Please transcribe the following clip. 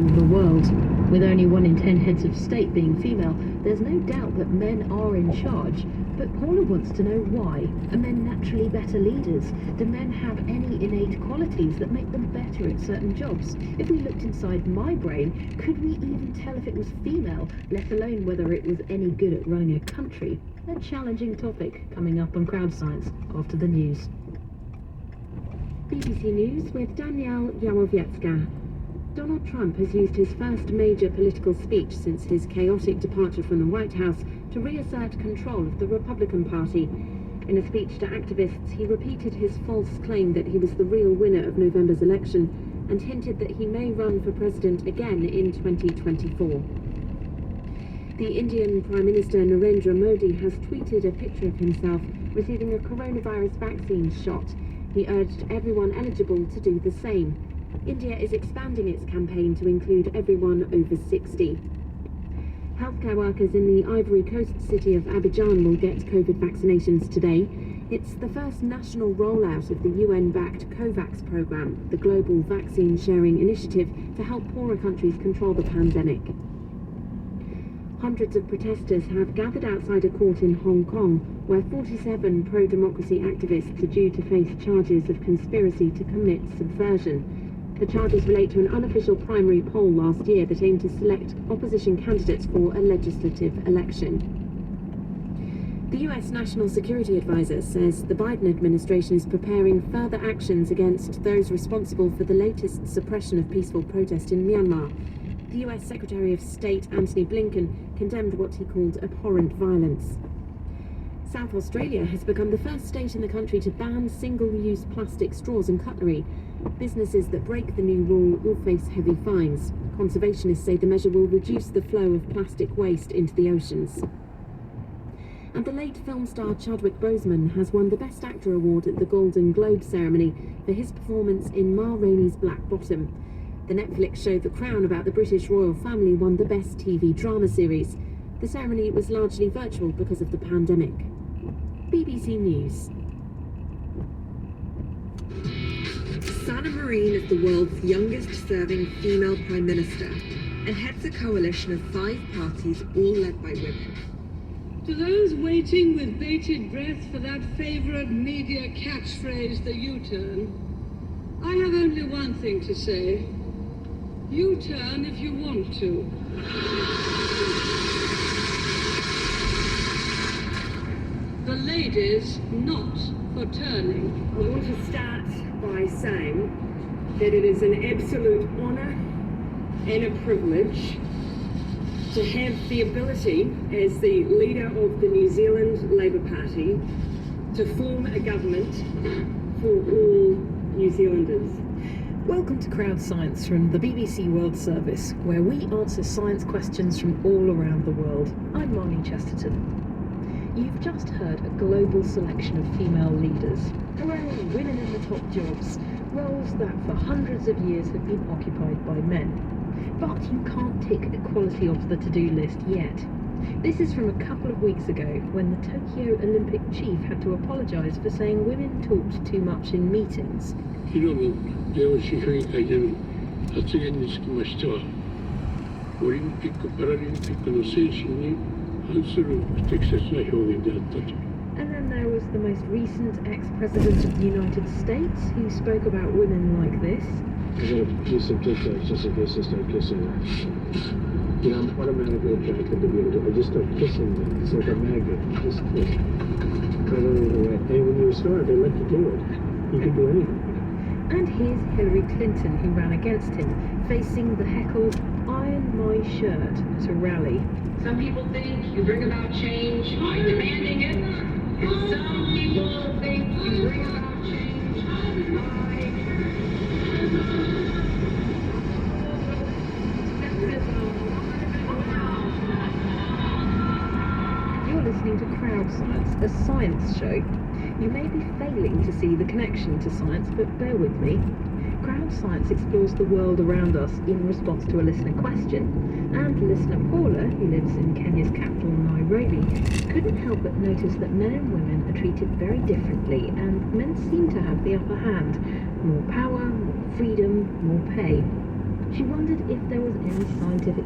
the world. With only 1 in 10 heads of state being female, there's no doubt that men are in charge. But Paula wants to know why. Are men naturally better leaders? Do men have any innate qualities that make them better at certain jobs? If we looked inside my brain, could we even tell if it was female, let alone whether it was any good at running a country? A challenging topic coming up on Crowd Science after the news. BBC News with Danielle Yałowiecka. Donald Trump has used his first major political speech since his chaotic departure from the White House to reassert control of the Republican Party. In a speech to activists, he repeated his false claim that he was the real winner of November's election and hinted that he may run for president again in 2024. The Indian Prime Minister Narendra Modi has tweeted a picture of himself receiving a coronavirus vaccine shot. He urged everyone eligible to do the same. India is expanding its campaign to include everyone over 60. Healthcare workers in the Ivory Coast city of Abidjan will get COVID vaccinations today. It's the first national rollout of the UN-backed COVAX program, the global vaccine sharing initiative to help poorer countries control the pandemic. Hundreds of protesters have gathered outside a court in Hong Kong, where 47 pro-democracy activists are due to face charges of conspiracy to commit subversion. The charges relate to an unofficial primary poll last year that aimed to select opposition candidates for a legislative election. The US National Security Advisor says the Biden administration is preparing further actions against those responsible for the latest suppression of peaceful protest in Myanmar. The US Secretary of State Antony Blinken condemned what he called abhorrent violence. South Australia has become the first state in the country to ban single-use plastic straws and cutlery. Businesses that break the new rule will face heavy fines. Conservationists say the measure will reduce the flow of plastic waste into the oceans. And the late film star Chadwick Boseman has won the Best Actor award at the Golden Globe ceremony for his performance in Ma Rainey's Black Bottom. The Netflix show The Crown about the British royal family won the Best TV Drama Series. The ceremony was largely virtual because of the pandemic. BBC News. Sanna Marin is the world's youngest serving female Prime Minister and heads a coalition of 5 parties, all led by women. To those waiting with bated breath for that favourite media catchphrase, the U-turn, I have only one thing to say. U-turn if you want to. The ladies not for turning. I want to start by saying that it is an absolute honour and a privilege to have the ability, as the leader of the New Zealand Labour Party, to form a government for all New Zealanders. Welcome to Crowd Science from the BBC World Service, where we answer science questions from all around the world. I'm Marnie Chesterton. You've just heard a global selection of female leaders. Hooray, women in the top jobs, roles that for hundreds of years have been occupied by men. But you can't tick equality off the to-do list yet. This is from a couple of weeks ago, when the Tokyo Olympic chief had to apologise for saying women talked too much in meetings. 昨日のレオ市議会での発言につきましては、オリンピック・パラリンピックの精神に反する不適切な表現であったと。And then there was the most recent ex-president of the United States who spoke about women like this. I got a piece of picture, I just guess I start kissing her. You know, I'm automatically attracted to beauty. I just start kissing them. It's like a magnet. Just kiss. I don't even know. And when you're a star, they let you do it. You can do anything. And here's Hillary Clinton, who ran against him, facing the heckled "Iron My Shirt" at a rally. Some people think you bring about change by demanding it. Some people think you bring about change by... You're listening to Crowd Science, a science show. You may be failing to see the connection to science, but bear with me. Crowd Science explores the world around us in response to a listener question. And listener Paula, who lives in Kenya's capital, Nairobi, couldn't help but notice that men and women are treated very differently, and men seem to have the upper hand. More power, more freedom, more pay. She wondered if there was any scientific